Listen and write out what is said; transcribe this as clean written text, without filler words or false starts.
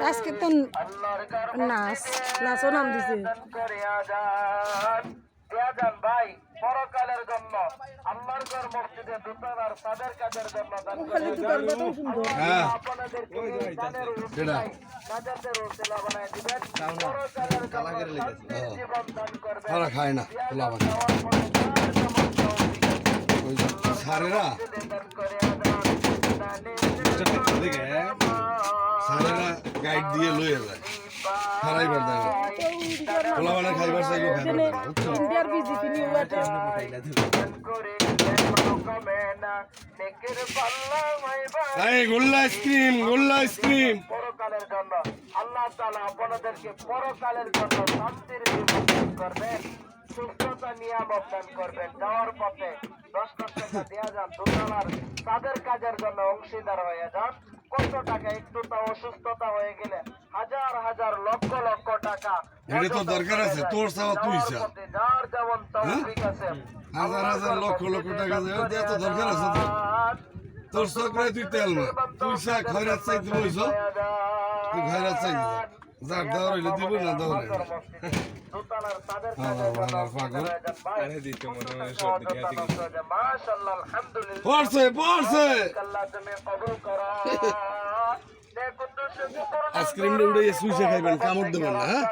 আজকে তো নাচও নাম দিছে ভাই পরকালের জন্য আল্লাহর ঘর মসজিদে দোতলার সাদের কাজের জন্য আপনাদেরকে কাজের উসিলা বানায় দিবেন পরকালের জীবন দান করবেন খায় না সারেরা সারেরা গাইড দিয়ে লইয়া যায় খারাইবার দেয় খোলা মানে খাইবার চাইলো ইন্ডিয়ার বিজেপি নিউ গোল্লা আইসক্রিম পরকালের জন্য আল্লাহ তাআলা আপনাদেরকে পরকালের জন্য শান্তির জীবন দান করবেন, সুস্থতা নিয়ামত দান করবেন। যাওয়ার পথে 10 লাখ টাকা দেওয়া যান, দোতলার তাদের কাজের জন্য অংশীদার হয়ে যান। কত টাকা একটু অসুস্থতা হয়ে গেলে হাজার হাজার লক্ষ লক্ষ টাকা এটা তো দরকার আছে তোর চাওয়া তুই চা যার যেমন তৌফিক আছে হাজার হাজার লক্ষ লক্ষ টাকা এত দরকার আছে তোর চক্রায় তুই তেল না তুই চা খয়রাত চাই তুই বইছ তুই খয়রাত চাই যার দেওয়ার হইলে দিব না দেওয়ার পড়ছে পড়ছে আইসক্রিমটা উঠে সুইচে খাইবেন কামড় দেবেন না হ্যাঁ